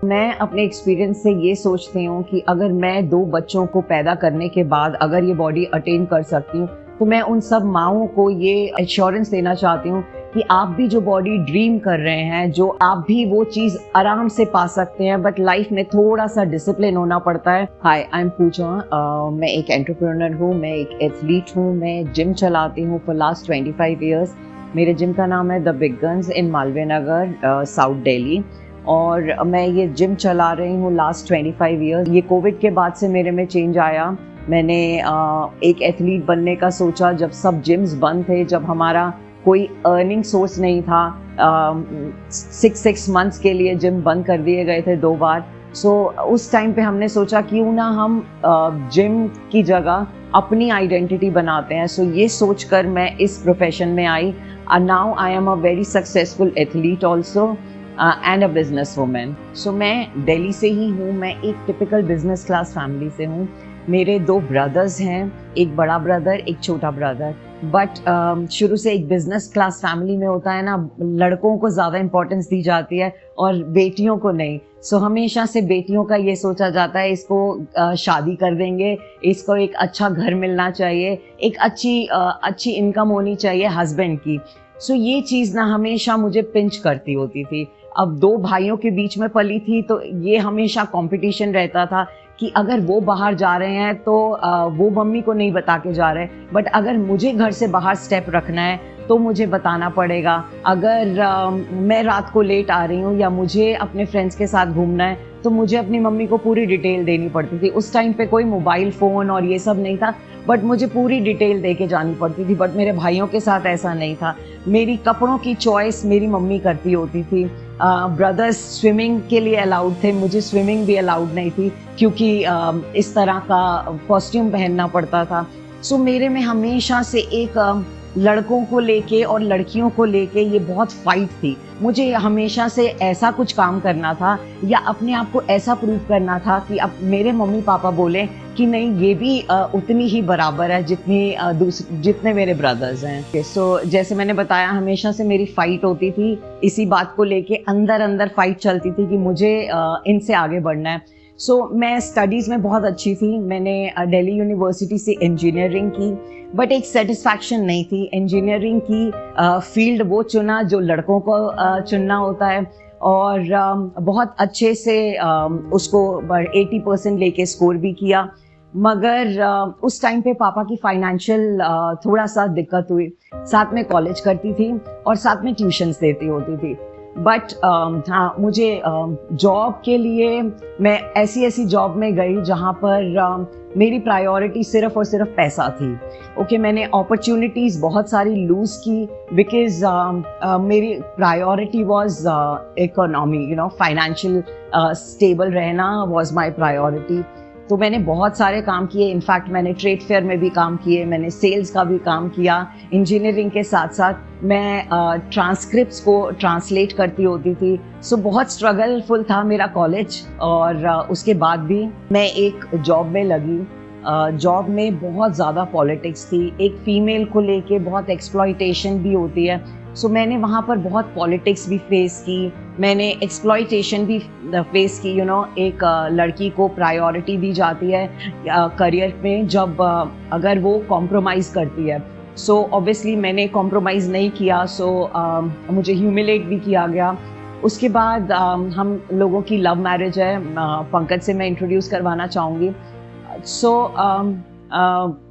मैं अपने एक्सपीरियंस से ये सोचती हूँ कि अगर मैं 2 बच्चों को पैदा करने के बाद अगर ये बॉडी अटेन कर सकती हूँ, तो मैं उन सब माँओं को ये एश्योरेंस देना चाहती हूँ कि आप भी जो बॉडी ड्रीम कर रहे हैं, जो आप भी वो चीज़ आराम से पा सकते हैं, बट लाइफ में थोड़ा-सा डिसिप्लिन होना पड़ता है। हाय, आई एम पूजा। मैं एक एंटरप्रेन्योर हूँ, मैं एक एथलीट हूँ, मैं जिम चलाती हूँ फॉर लास्ट 25 ईयर्स। मेरे जिम का नाम है the big guns in Malviya Nagar, south Delhi. और मैं ये जिम चला रही हूँ लास्ट 25 ईयर्स। ये कोविड के बाद से मेरे में चेंज आया। मैंने एक एथलीट बनने का सोचा जब सब जिम्स बंद थे, जब हमारा कोई अर्निंग सोर्स नहीं था। 6 मंथ्स के लिए जिम बंद कर दिए गए थे 2 बार। सो उस टाइम पे हमने सोचा क्यों ना हम जिम की जगह अपनी आइडेंटिटी बनाते हैं। सो ये सोचकर मैं इस प्रोफेशन में आई। Now I am a very successful athlete also and a business women. सो मैं दिल्ली से ही हूँ। मैं एक टिपिकल बिजनेस क्लास फैमिली से हूँ। मेरे 2 ब्रदर्स हैं, एक बड़ा ब्रदर, एक छोटा ब्रदर। बट शुरू से एक बिजनेस क्लास फैमिली में होता है ना, लड़कों को ज़्यादा इम्पोर्टेंस दी जाती है और बेटियों को नहीं। सो हमेशा से बेटियों का ये सोचा जाता है इसको शादी कर देंगे, इसको एक अच्छा घर मिलना चाहिए, एक अच्छी इनकम होनी चाहिए हस्बैंड की। सो ये चीज़ ना हमेशा मुझे पिंच करती होती थी। अब 2 भाइयों के बीच में पली थी, तो ये हमेशा कंपटीशन रहता था कि अगर वो बाहर जा रहे हैं तो वो मम्मी को नहीं बता के जा रहे, बट अगर मुझे घर से बाहर स्टेप रखना है तो मुझे बताना पड़ेगा। अगर मैं रात को लेट आ रही हूँ या मुझे अपने फ्रेंड्स के साथ घूमना है तो मुझे अपनी मम्मी को पूरी डिटेल देनी पड़ती थी। उस टाइम पे कोई मोबाइल फ़ोन और ये सब नहीं था, बट मुझे पूरी डिटेल दे के जानी पड़ती थी। बट मेरे भाइयों के साथ ऐसा नहीं था। मेरी कपड़ों की चॉइस मेरी मम्मी करती होती थी। ब्रदर्स स्विमिंग के लिए अलाउड थे, मुझे स्विमिंग भी अलाउड नहीं थी क्योंकि इस तरह का कॉस्ट्यूम पहनना पड़ता था। सो मेरे में हमेशा से एक लड़कों को लेके और लड़कियों को लेके ये बहुत फाइट थी। मुझे हमेशा से ऐसा कुछ काम करना था या अपने आप को ऐसा प्रूव करना था कि अब मेरे मम्मी पापा बोले कि नहीं, ये भी उतनी ही बराबर है जितने मेरे ब्रदर्स हैं। सो जैसे मैंने बताया, हमेशा से मेरी फाइट होती थी इसी बात को लेके। अंदर अंदर फाइट चलती थी कि मुझे इनसे आगे बढ़ना है। सो मैं स्टडीज़ में बहुत अच्छी थी। मैंने दिल्ली यूनिवर्सिटी से इंजीनियरिंग की, बट एक सेटिस्फैक्शन नहीं थी। इंजीनियरिंग की फील्ड वो चुना जो लड़कों को चुनना होता है, और बहुत अच्छे से उसको 80% लेके स्कोर भी किया। मगर उस टाइम पे पापा की फाइनेंशियल थोड़ा सा दिक्कत हुई। साथ में कॉलेज करती थी और साथ में ट्यूशन्स देती होती थी। बट हाँ, मुझे जॉब के लिए मैं ऐसी जॉब में गई जहाँ पर मेरी प्रायोरिटी सिर्फ और सिर्फ पैसा थी। ओके, मैंने अपॉर्चुनिटीज़ बहुत सारी लूज़ की बिकॉज मेरी priority was economy, financial stable रहना वाज माय प्रायोरिटी। तो मैंने बहुत सारे काम किए। इनफैक्ट मैंने ट्रेड फेयर में भी काम किए, मैंने सेल्स का भी काम किया। इंजीनियरिंग के साथ साथ मैं ट्रांसक्रिप्ट्स को ट्रांसलेट करती होती थी। सो बहुत स्ट्रगलफुल था मेरा कॉलेज। और उसके बाद भी मैं एक जॉब में लगी। जॉब में बहुत ज़्यादा पॉलिटिक्स थी। एक फ़ीमेल को लेके बहुत एक्सप्लॉइटेशन भी होती है। सो मैंने वहाँ पर बहुत पॉलिटिक्स भी फेस की, मैंने एक्सप्लॉइटेशन भी फेस की। एक लड़की को प्रायोरिटी दी जाती है करियर में जब अगर वो कॉम्प्रोमाइज़ करती है। सो ऑब्वियसली मैंने कॉम्प्रोमाइज़ नहीं किया। सो मुझे ह्यूमिलेट भी किया गया। उसके बाद हम लोगों की लव मैरिज है। पंकज से मैं इंट्रोड्यूस करवाना चाहूँगी। सो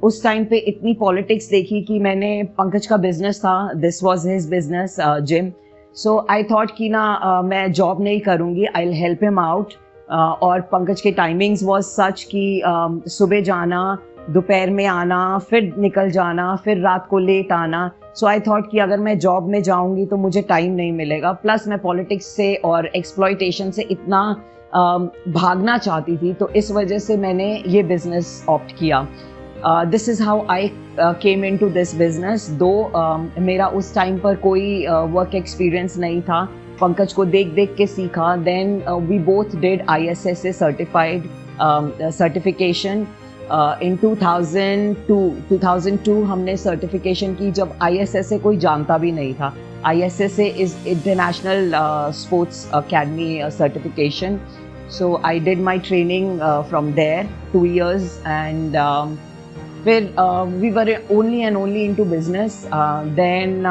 उस टाइम पे इतनी पॉलिटिक्स देखी कि मैंने, पंकज का बिजनेस था, this was his business, gym. So I thought कि ना मैं जॉब नहीं करूँगी, I will help him out. और पंकज के टाइमिंग्स वाज सच कि सुबह जाना, दोपहर में आना, फिर निकल जाना, फिर रात को लेट आना। सो आई थॉट कि अगर मैं जॉब में जाऊँगी तो मुझे टाइम नहीं मिलेगा। प्लस मैं पॉलिटिक्स से और एक्सप्लॉइटेशन से इतना भागना चाहती थी, तो इस वजह से मैंने ये बिज़नेस ऑप्ट किया। This is how I came into this business. दो मेरा उस टाइम पर कोई वर्क एक्सपीरियंस नहीं था। पंकज को देख देख के सीखा। Then we both did ISSA certified certification in 2002 हमने सर्टिफिकेशन की, जब ISSA कोई जानता भी नहीं था। ISSA is International Sports Academy certification. So I did my training from there 2 years, and फिर we were only and only into business. Then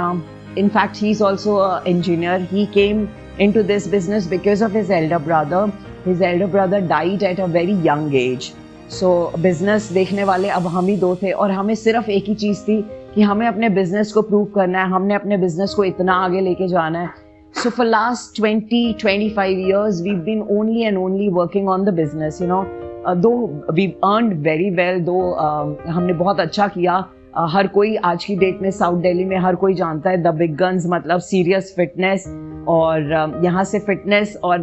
in fact he's also an engineer. He came into this business because of his elder brother. His elder brother died at a very young age. So business देखने वाले अब हम ही दो थे, और हमें सिर्फ एक ही चीज़ थी कि हमें अपने बिजनेस को प्रूव करना है, हमने अपने बिजनेस को इतना आगे लेके जाना है. So for last 20-25 years we've been only and only working on the business, you know. Though we've earned very well, though हमने बहुत अच्छा किया. हर कोई आज की डेट में साउथ दिल्ली में हर कोई जानता है द बिग गन्स मतलब सीरियस फिटनेस, और यहाँ से फिटनेस और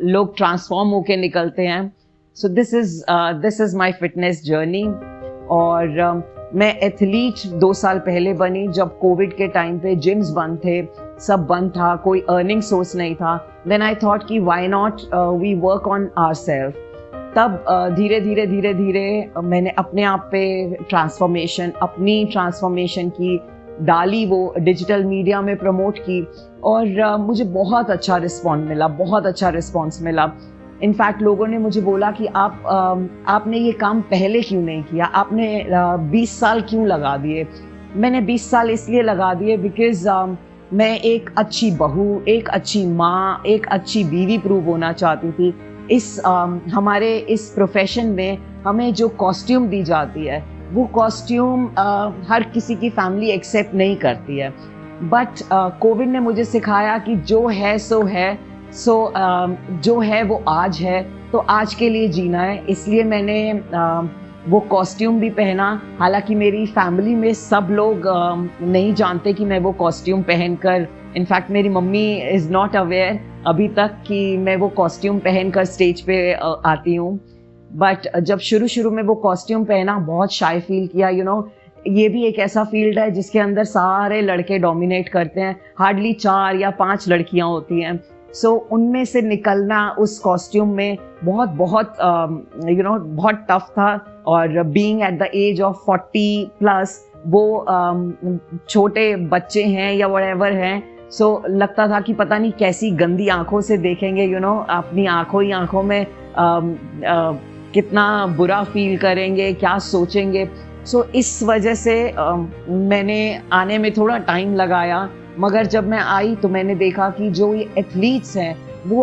लोग ट्रांसफॉर्म होके निकलते हैं. सो this is my fitness journey. और मैं एथलीट 2 साल पहले बनी जब कोविड के टाइम पे जिम्स बंद थे, सब बंद था, कोई अर्निंग सोर्स नहीं था. देन आई थॉट कि why not we work on ourself. तब धीरे धीरे मैंने अपने आप पे अपनी ट्रांसफॉर्मेशन की, डाली वो डिजिटल मीडिया में प्रमोट की, और मुझे बहुत अच्छा रिस्पॉन्स मिला. इनफैक्ट लोगों ने मुझे बोला कि आपने ये काम पहले क्यों नहीं किया, आपने 20 साल क्यों लगा दिए. मैंने 20 साल इसलिए लगा दिए बिकॉज मैं एक अच्छी बहू, एक अच्छी माँ, एक अच्छी बीवी प्रूव होना चाहती थी. हमारे इस प्रोफेशन में हमें जो कॉस्ट्यूम दी जाती है वो कॉस्ट्यूम हर किसी की फैमिली एक्सेप्ट नहीं करती है. बट कोविड ने मुझे सिखाया कि जो है सो है, जो है वो आज है, तो आज के लिए जीना है. इसलिए मैंने वो कॉस्ट्यूम भी पहना. हालांकि मेरी फैमिली में सब लोग नहीं जानते कि मैं वो कॉस्ट्यूम पहनकर, इनफैक्ट मेरी मम्मी इज़ नॉट अवेयर अभी तक कि मैं वो कॉस्ट्यूम पहनकर स्टेज पे आती हूँ. बट जब शुरू में वो कॉस्ट्यूम पहना बहुत शाय फील किया. यू नो, ये भी एक ऐसा फील्ड है जिसके अंदर सारे लड़के डोमिनेट करते हैं, हार्डली 4 या 5 लड़कियाँ होती हैं. सो उनमें से निकलना उस कॉस्ट्यूम में बहुत टफ था. और being at the age of 40+, वो छोटे बच्चे हैं या व्हाटएवर हैं, सो लगता था कि पता नहीं कैसी गंदी आंखों से देखेंगे. यू नो, अपनी आंखों में कितना बुरा फील करेंगे, क्या सोचेंगे. सो इस वजह से मैंने आने में थोड़ा टाइम लगाया. मगर जब मैं आई तो मैंने देखा कि जो ये एथलीट्स हैं वो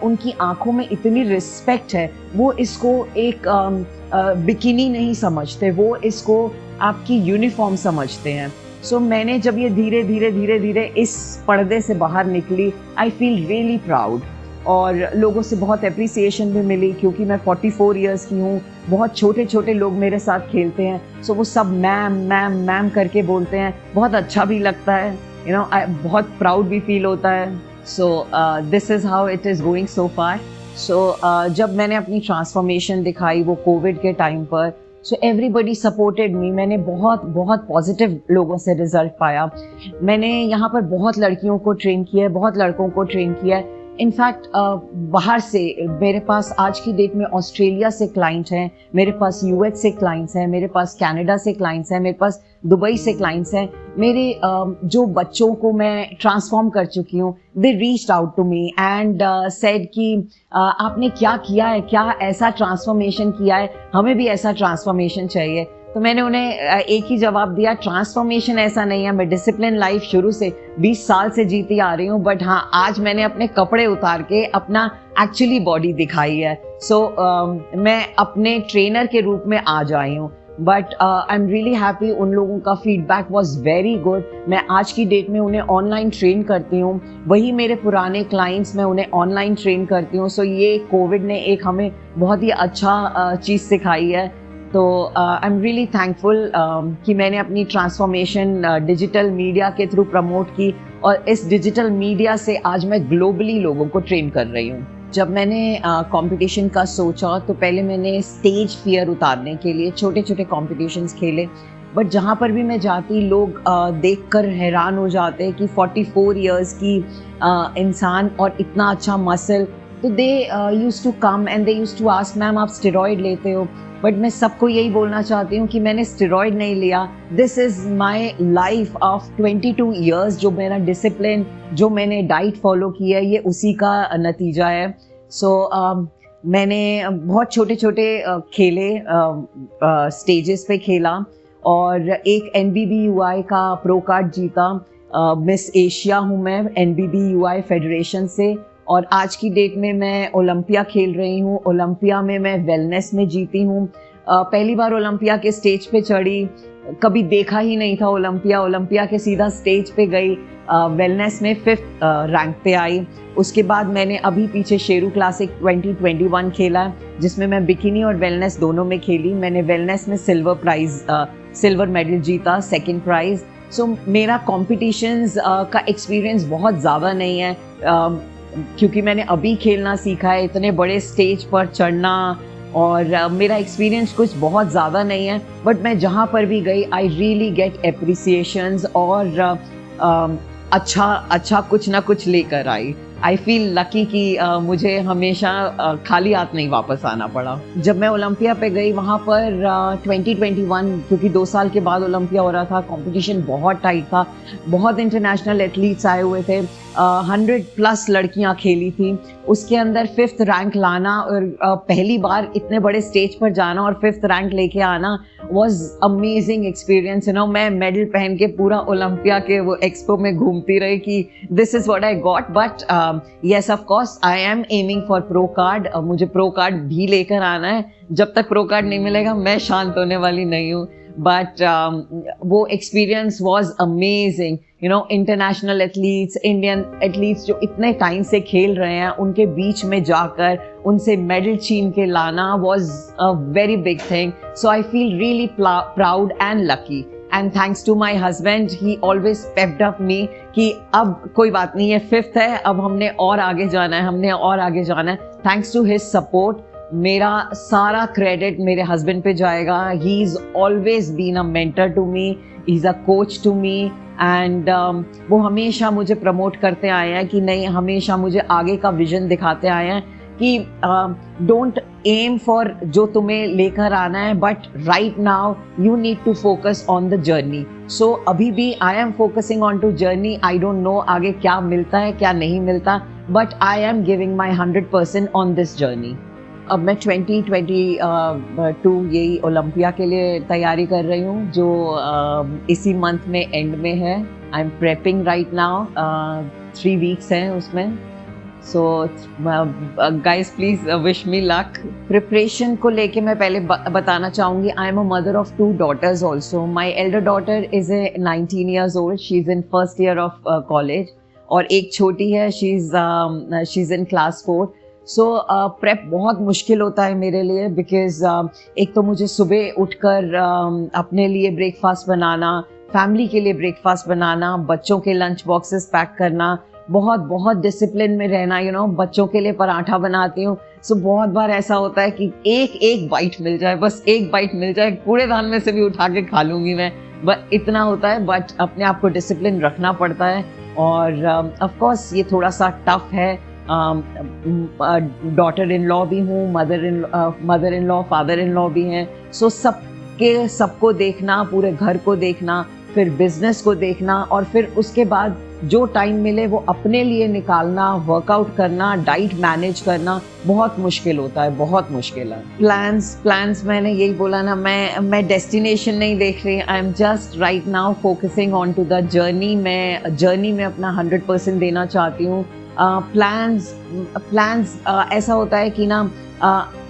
उनकी आंखों में इतनी रिस्पेक्ट है. वो इसको एक बिकिनी नहीं समझते, वो इसको आपकी यूनिफॉर्म समझते हैं. सो मैंने जब ये धीरे धीरे इस पर्दे से बाहर निकली, आई फील रियली प्राउड. और लोगों से बहुत अप्रिसिएशन भी मिली क्योंकि मैं 44 इयर्स की हूँ. बहुत छोटे लोग मेरे साथ खेलते हैं. सो वो सब मैम करके बोलते हैं. बहुत अच्छा भी लगता है, यू नो, बहुत प्राउड भी फील होता है. So this is how it is going so far. So जब मैंने अपनी ट्रांसफॉर्मेशन दिखाई वो कोविड के टाइम पर, सो एवरीबडी सपोर्टेड मी. मैंने बहुत पॉजिटिव लोगों से रिजल्ट पाया. मैंने यहाँ पर बहुत लड़कियों को ट्रेन किया है, बहुत लड़कों को ट्रेन किया है. इनफैक्ट बाहर से मेरे पास आज की डेट में ऑस्ट्रेलिया से क्लाइंट हैं, मेरे पास यूएस से क्लाइंट्स हैं, मेरे पास कनाडा से क्लाइंट्स हैं, मेरे पास दुबई से क्लाइंट्स हैं. मेरे जो बच्चों को मैं ट्रांसफॉर्म कर चुकी हूँ, they reached out to me and said कि आपने क्या किया है, क्या ऐसा ट्रांसफॉर्मेशन किया है, हमें भी ऐसा ट्रांसफॉर्मेशन चाहिए. तो मैंने उन्हें एक ही जवाब दिया, ट्रांसफॉर्मेशन ऐसा नहीं है. मैं डिसिप्लिन लाइफ शुरू से 20 साल से जीती आ रही हूँ, बट हाँ, आज मैंने अपने कपड़े उतार के अपना एक्चुअली बॉडी दिखाई है. सो मैं अपने ट्रेनर के रूप में आज आई हूँ. But I am really happy. उन लोगों का फीडबैक वॉज वेरी गुड. मैं आज की डेट में उन्हें ऑनलाइन ट्रेन करती हूँ. वही मेरे पुराने क्लाइंट्स, मैं उन्हें ऑनलाइन ट्रेन करती हूँ. सो ये कोविड ने एक हमें बहुत ही अच्छा चीज़ सिखाई है. तो आई एम रियली थैंकफुल कि मैंने अपनी ट्रांसफॉर्मेशन डिजिटल मीडिया के थ्रू प्रमोट की, और इस डिजिटल मीडिया से आज मैं ग्लोबली लोगों को ट्रेन कर रही हूँ. जब मैंने कंपटीशन का सोचा तो पहले मैंने स्टेज फियर उतारने के लिए छोटे कॉम्पिटिशन्स खेले. बट जहाँ पर भी मैं जाती, लोग देखकर हैरान हो जाते कि 44 इयर्स की इंसान और इतना अच्छा मसल, तो they used to come and they used to ask ma'am आप स्टेरॉइड लेते हो, बट मैं सबको यही बोलना चाहती हूँ कि मैंने स्टेरॉइड नहीं लिया. This is my life of 22 years. जो मेरा डिसिप्लिन, जो मैंने डाइट फॉलो किया है, ये उसी का नतीजा है. सो मैंने बहुत छोटे छोटे खेले, स्टेजेस पे खेला और एक NBBUI का प्रो कार्ड जीता. मिस एशिया हूँ मैं NBBUI फेडरेशन से, और आज की डेट में मैं ओलंपिया खेल रही हूँ. ओलंपिया में मैं वेलनेस में जीती हूँ. पहली बार ओलंपिया के स्टेज पे चढ़ी, कभी देखा ही नहीं था ओलंपिया के सीधा स्टेज पे गई. वेलनेस में 5th रैंक पे आई. उसके बाद मैंने अभी पीछे शेरू क्लासिक 2021 खेला, जिसमें मैं बिकिनी और वेलनेस दोनों में खेली. मैंने वेलनेस में सिल्वर मेडल जीता, 2nd प्राइज. सो मेरा कॉम्पिटिशन्स का एक्सपीरियंस बहुत ज़्यादा नहीं है, क्योंकि मैंने अभी खेलना सीखा है. इतने बड़े स्टेज पर चढ़ना और मेरा एक्सपीरियंस कुछ बहुत ज़्यादा नहीं है, बट मैं जहाँ पर भी गई आई रियली गेट एप्रिसिएशंस और अच्छा कुछ ना कुछ लेकर आई. आई फील लकी कि मुझे हमेशा खाली हाथ नहीं वापस आना पड़ा. जब मैं ओलंपिया पे गई वहाँ पर 2021, क्योंकि 2 साल के बाद ओलंपिया हो रहा था, कंपटीशन बहुत टाइट था, बहुत इंटरनेशनल एथलीट्स आए हुए थे, 100+ लड़कियाँ खेली थी. उसके अंदर 5th रैंक लाना और पहली बार इतने बड़े स्टेज पर जाना और 5th रैंक लेके आना वॉज अमेजिंग एक्सपीरियंस. मैं मेडल पहन के पूरा ओलंपिया के वो एक्सपो में घूमती रही कि this is what I got. But yes, of course I am aiming for pro card. मुझे प्रो कार्ड भी लेकर आना है. जब तक प्रो कार्ड नहीं मिलेगा मैं शांत होने वाली नहीं हूँ. बट वो experience was amazing. International athletes, Indian athletes जो इतने टाइम से खेल रहे हैं, उनके बीच में जाकर उनसे मेडल छीन के लाना was a very big thing. So I feel really proud and lucky. And thanks to my husband, he always pepped up me कि अब कोई बात नहीं है, 5th है, अब हमने और आगे जाना है. Thanks to his support. मेरा सारा क्रेडिट मेरे हस्बैंड पे जाएगा. He is always been a mentor to me, he is a coach to me, and वो हमेशा मुझे प्रमोट करते आए हैं कि नहीं, हमेशा मुझे आगे का विजन दिखाते आए हैं कि डोंट एम फॉर जो तुम्हें लेकर आना है, but right now you need to focus on the journey. So अभी भी I am focusing on to journey. I don't know आगे क्या मिलता है क्या नहीं मिलता, but I am giving my 100% on this journey. अब मैं 2022 यही ओलंपिया के लिए तैयारी कर रही हूँ, जो इसी मंथ में एंड में है. I am prepping right now. 3 weeks हैं उसमें. So guys please wish me luck. Preparation को लेके मैं पहले बताना चाहूँगी, आई am a mother of 2 daughters also. My elder daughter is a 19 years old. She is in 1st year of college, और एक छोटी है, she is in class 4. So prep बहुत मुश्किल होता है मेरे लिए, बिकॉज एक तो मुझे सुबह उठकर अपने लिए ब्रेकफास्ट बनाना, फैमिली के लिए ब्रेकफास्ट बनाना, बच्चों के लंच बॉक्सेस पैक करना, बहुत डिसिप्लिन में रहना. बच्चों के लिए पराठा बनाती हूँ. सो बहुत बार ऐसा होता है कि एक बाइट मिल जाए, बस एक बाइट मिल जाए, कूड़ेदान में से भी उठा के खा लूँगी मैं, बट इतना होता है. बट अपने आप को डिसिप्लिन रखना पड़ता है, और ऑफ कोर्स ये थोड़ा सा टफ है. डॉटर इन लॉ भी हूँ, mother in law father in law भी हैं. सो सबको देखना, पूरे घर को देखना, फिर बिजनेस को देखना, और फिर उसके बाद जो टाइम मिले वो अपने लिए निकालना, वर्कआउट करना, डाइट मैनेज करना बहुत मुश्किल होता है, बहुत मुश्किल है. प्लान्स मैंने यही बोला ना, मैं डेस्टिनेशन नहीं देख रही. I am just right now focusing on to the journey. मैं जर्नी में अपना 100% देना चाहती हूँ. प्लान्स ऐसा होता है कि ना,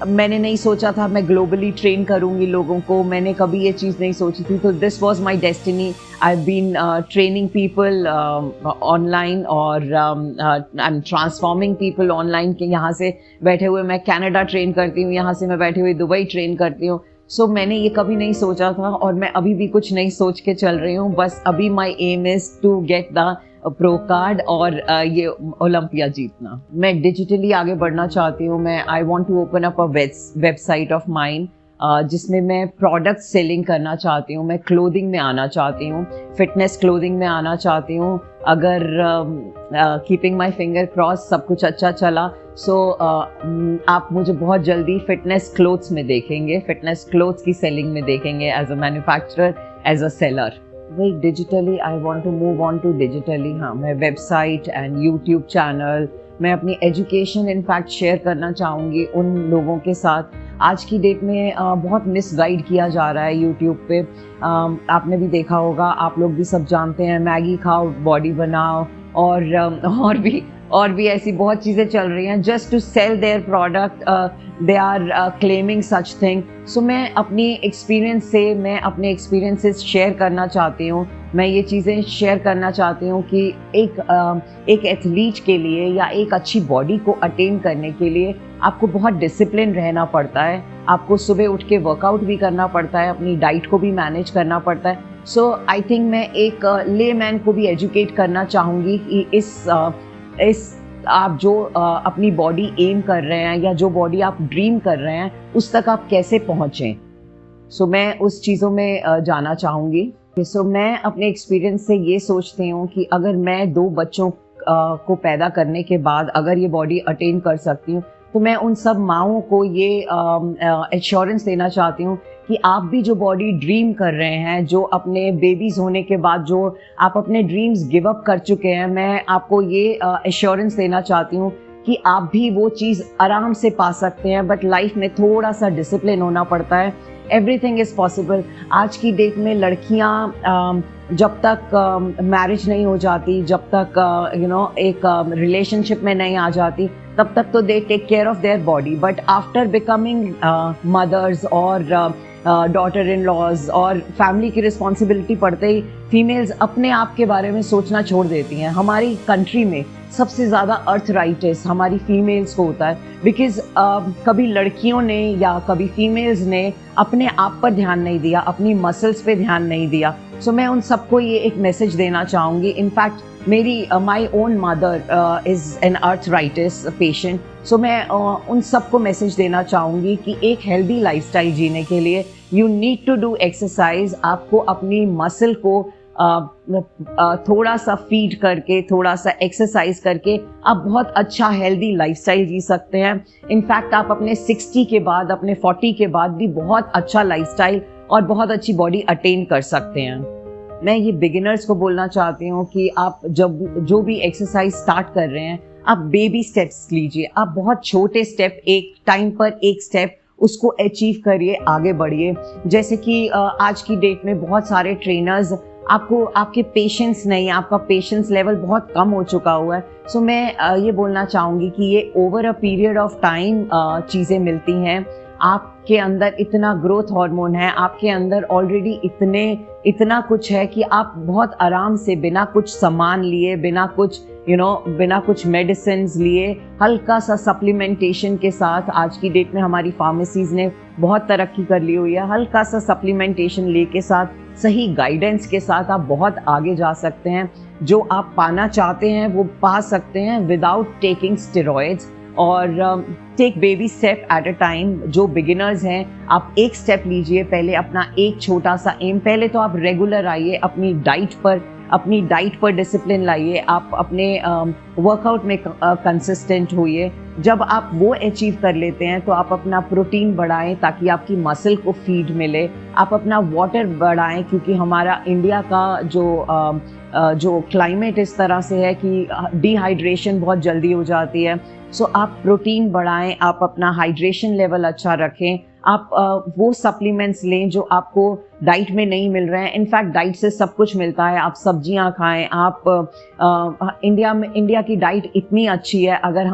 मैंने नहीं सोचा था मैं ग्लोबली ट्रेन करूँगी लोगों को, मैंने कभी ये चीज़ नहीं सोची थी. तो this was my destiny. I have been training people online, और I am transforming people online. के यहाँ से बैठे हुए मैं कनाडा ट्रेन करती हूँ, यहाँ से मैं बैठे हुए दुबई ट्रेन करती हूँ. सो मैंने ये कभी नहीं सोचा था, और मैं अभी भी कुछ नहीं सोच के चल रही हूँ. बस अभी my aim is to get the pro card और ये ओलंपिया जीतना. मैं डिजिटली आगे बढ़ना चाहती हूँ. मैं I want to open up a website of mine. जिसमें मैं प्रोडक्ट सेलिंग करना चाहती हूँ, मैं क्लोथिंग में आना चाहती हूँ, फिटनेस क्लोथिंग में आना चाहती हूँ। अगर कीपिंग माई फिंगर क्रॉस सब कुछ अच्छा चला आप मुझे बहुत जल्दी फिटनेस क्लोथ्स में देखेंगे, फिटनेस क्लोथ्स की सेलिंग में देखेंगे as a manufacturer, as a seller. वही digitally I want to move on to digitally. हाँ, मैं वेबसाइट एंड यूट्यूब चैनल, मैं अपनी एजुकेशन इनफैक्ट शेयर करना चाहूँगी उन लोगों के साथ। आज की डेट में बहुत मिसगाइड किया जा रहा है यूट्यूब पे। आपने भी देखा होगा, आप लोग भी सब जानते हैं, मैगी खाओ बॉडी बनाओ और भी ऐसी बहुत चीज़ें चल रही हैं just to sell their product. They are claiming such thing. So मैं अपनी एक्सपीरियंसेस शेयर करना चाहती हूँ। मैं ये चीज़ें शेयर करना चाहती हूँ कि एक एथलीट के लिए या एक अच्छी बॉडी को अटेन करने के लिए आपको बहुत डिसिप्लिन रहना पड़ता है। आपको सुबह उठ के वर्कआउट भी करना पड़ता है, अपनी डाइट को भी मैनेज करना पड़ता है। सो आई थिंक मैं एक लेमैन को भी एजुकेट करना चाहूँगी कि इस आप जो अपनी बॉडी एम कर रहे हैं या जो बॉडी आप ड्रीम कर रहे हैं उस तक आप कैसे पहुँचें। सो मैं उस चीज़ों में जाना चाहूँगी। सो मैं अपने एक्सपीरियंस से ये सोचती हूँ कि अगर मैं 2 बच्चों को पैदा करने के बाद अगर ये बॉडी अटेन कर सकती हूँ तो मैं उन सब माँओं को ये एश्योरेंस देना चाहती हूँ कि आप भी जो बॉडी ड्रीम कर रहे हैं, जो अपने बेबीज़ होने के बाद जो आप अपने ड्रीम्स गिव अप कर चुके हैं, मैं आपको ये एश्योरेंस देना चाहती हूँ कि आप भी वो चीज़ आराम से पा सकते हैं। बट लाइफ में थोड़ा सा डिसिप्लिन होना पड़ता है। Everything is possible. आज की डेट में लड़कियाँ जब तक मैरिज नहीं हो जाती, जब तक एक रिलेशनशिप में नहीं आ जाती, तब तक तो they take care of their body. But after becoming mothers और डॉटर इन लॉज और फैमिली की रिस्पॉन्सिबिलिटी पड़ते ही फीमेल्स अपने आप के बारे में सोचना छोड़ देती हैं। हमारी कंट्री में सबसे ज़्यादा अर्थराइटिस हमारी फीमेल्स को होता है, बिकॉज कभी लड़कियों ने या कभी फीमेल्स ने अपने आप पर ध्यान नहीं दिया, अपनी मसल्स पे ध्यान नहीं दिया। सो मैं उन सबको ये एक मैसेज देना चाहूँगी। इनफैक्ट मेरी my own mother is an arthritis patient. So मैं उन सबको मैसेज देना चाहूँगी कि एक हेल्दी लाइफस्टाइल जीने के लिए you need to do exercise. आपको अपनी मसल को थोड़ा सा फीड करके, थोड़ा सा एक्सरसाइज करके आप बहुत अच्छा हेल्दी लाइफस्टाइल जी सकते हैं। इनफैक्ट आप अपने 60 के बाद, अपने 40 के बाद भी बहुत अच्छा लाइफस्टाइल और बहुत अच्छी बॉडी अटेन कर सकते हैं। मैं ये बिगिनर्स को बोलना चाहती हूँ कि आप जो भी एक्सरसाइज स्टार्ट कर रहे हैं, आप बेबी स्टेप्स लीजिए। आप बहुत छोटे स्टेप, एक टाइम पर एक स्टेप, उसको अचीव करिए, आगे बढ़िए। जैसे कि आज की डेट में बहुत सारे ट्रेनर्स आपके पेशेंस नहीं, आपका पेशेंस लेवल बहुत कम हो चुका हुआ है। सो मैं ये बोलना चाहूँगी कि ये over a period of time चीज़ें मिलती हैं। आपके अंदर इतना ग्रोथ हार्मोन है, आपके अंदर ऑलरेडी इतना कुछ है कि आप बहुत आराम से बिना कुछ सामान लिए, बिना कुछ मेडिसिन लिए, हल्का सा सप्लीमेंटेशन के साथ, आज की डेट में हमारी फार्मेसीज ने बहुत तरक्की कर ली हुई है, हल्का सा सप्लीमेंटेशन ले के साथ, सही गाइडेंस के साथ आप बहुत आगे जा सकते हैं। जो आप पाना चाहते हैं वो पा सकते हैं विदाउट टेकिंग स्टेरॉइड्स। और take baby step at a time. जो बिगिनर्स हैं, आप एक स्टेप लीजिए, पहले अपना एक छोटा सा एम। पहले तो आप रेगुलर आइए, अपनी डाइट पर डिसिप्लिन लाइए, आप अपने वर्कआउट में कंसिस्टेंट होइए। जब आप वो अचीव कर लेते हैं तो आप अपना प्रोटीन बढ़ाएं ताकि आपकी मसल को फीड मिले। आप अपना वाटर बढ़ाएं, क्योंकि हमारा इंडिया का जो क्लाइमेट इस तरह से है कि डिहाइड्रेशन बहुत जल्दी हो जाती है। सो आप प्रोटीन बढ़ाएं, आप अपना हाइड्रेशन लेवल अच्छा रखें, आप वो सप्लीमेंट्स लें जो आपको डाइट में नहीं मिल रहे हैं। इनफैक्ट डाइट से सब कुछ मिलता है। आप सब्जियां खाएं। आप इंडिया की डाइट इतनी अच्छी है, अगर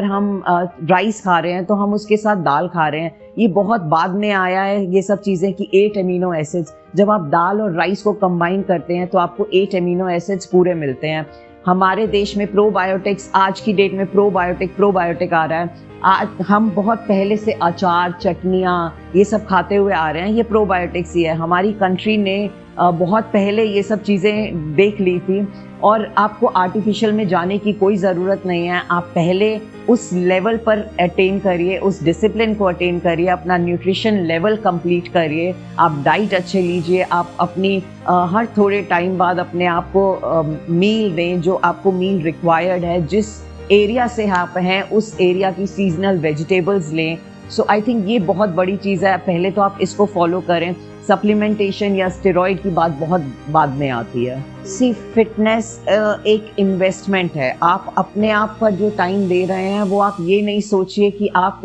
हम राइस खा रहे हैं तो हम उसके साथ दाल खा रहे हैं। ये बहुत बाद में आया है ये सब चीज़ें कि 8 अमीनो एसिड्स। जब आप दाल और राइस को कंबाइन करते हैं तो आपको 8 अमीनो एसिड्स पूरे मिलते हैं। हमारे देश में प्रोबायोटिक्स, आज की डेट में प्रोबायोटिक आ रहा है। आज हम बहुत पहले से अचार, चटनियाँ ये सब खाते हुए आ रहे हैं, ये प्रोबायोटिक्स ही है। हमारी कंट्री ने बहुत पहले ये सब चीज़ें देख ली थी और आपको आर्टिफिशियल में जाने की कोई ज़रूरत नहीं है। आप पहले उस लेवल पर अटेन करिए, उस डिसिप्लिन को अटेन करिए, अपना न्यूट्रिशन लेवल कंप्लीट करिए, आप डाइट अच्छे लीजिए, आप अपनी हर थोड़े टाइम बाद अपने आप को मील दें जो आपको मील रिक्वायर्ड है। जिस एरिया से आप हैं उस एरिया की सीजनल वेजिटेबल्स लें। सो आई थिंक ये बहुत बड़ी चीज़ है, पहले तो आप इसको फॉलो करें। सप्लीमेंटेशन या स्टेरॉइड की बात बहुत बाद में आती है। सी फिटनेस एक इन्वेस्टमेंट है। आप अपने आप पर जो टाइम दे रहे हैं वो आप ये नहीं सोचिए कि आप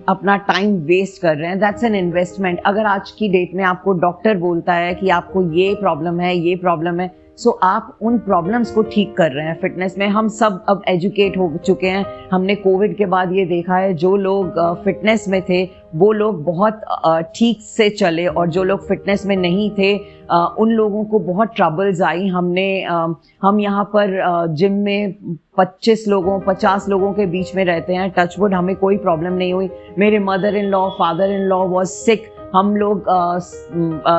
अपना टाइम वेस्ट कर रहे हैं। That's an investment. अगर आज की डेट में आपको डॉक्टर बोलता है कि आपको ये प्रॉब्लम है, ये प्रॉब्लम है, सो आप उन प्रॉब्लम्स को ठीक कर रहे हैं। फिटनेस में हम सब अब एजुकेट हो चुके हैं। हमने कोविड के बाद ये देखा है जो लोग फिटनेस में थे वो लोग बहुत ठीक से चले और जो लोग फिटनेस में नहीं थे उन लोगों को बहुत ट्रबल्स आई। हम यहाँ पर जिम में 25 लोगों 50 लोगों के बीच में रहते हैं। टचवुड हमें कोई प्रॉब्लम नहीं हुई। मेरे mother in law, father in law was sick. हम लोग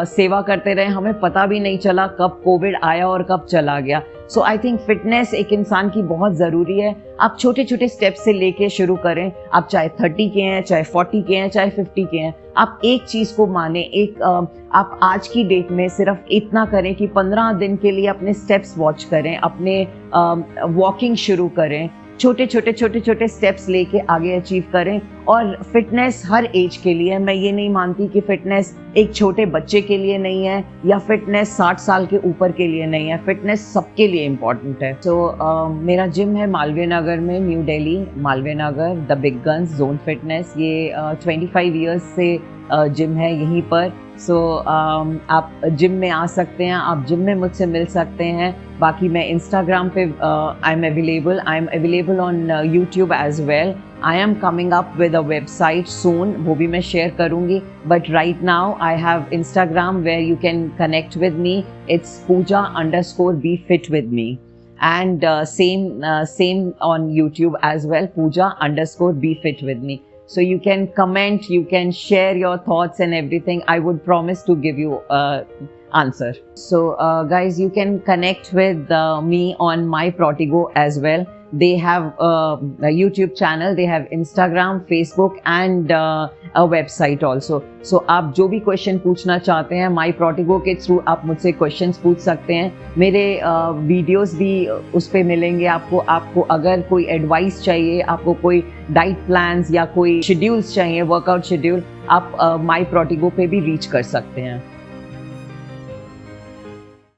सेवा करते रहे, हमें पता भी नहीं चला कब कोविड आया और कब चला गया। सो आई थिंक फिटनेस एक इंसान की बहुत ज़रूरी है। आप छोटे छोटे स्टेप्स से लेके शुरू करें। आप चाहे 30 के हैं, चाहे 40 के हैं, चाहे 50 के हैं, आप एक चीज़ को माने। आप आज की डेट में सिर्फ इतना करें कि 15 दिन के लिए अपने स्टेप्स वॉच करें, अपने वॉकिंग शुरू करें। छोटे छोटे स्टेप्स लेके आगे अचीव करें। और फिटनेस हर एज के लिए है। मैं ये नहीं मानती कि फिटनेस एक छोटे बच्चे के लिए नहीं है या फिटनेस 60 साल के ऊपर के लिए नहीं है। फिटनेस सबके लिए इम्पॉर्टेंट है। मेरा जिम है मालवीय नगर में, new Delhi Malviya Nagar, the big guns zone fitness. ये 25 ईयर्स से जिम है यहीं पर। आप जिम में आ सकते हैं, आप जिम में मुझसे मिल सकते हैं। बाकी मैं इंस्टाग्राम पे I am available on YouTube as well. I am coming up with a website soon, वो भी मैं शेयर करूँगी। But right now I have Instagram where you can connect with me. It's Pooja_be fit with me, and same on YouTube as well, Pooja_be fit with me. So you can comment, you can share your thoughts and everything. I would promise to give you answer. So guys, you can connect with me on My Protigo as well. They have a YouTube channel, they have Instagram, Facebook and a website also. So आप जो भी question पूछना चाहते हैं My Protigo के through आप मुझसे questions पूछ सकते हैं। मेरे वीडियोस भी उस पे मिलेंगे आपको अगर कोई एडवाइस चाहिए, आपको कोई डाइट प्लान्स या कोई शेड्यूल्स चाहिए, वर्कआउट शेड्यूल, आप My Protigo पे भी रीच कर सकते हैं।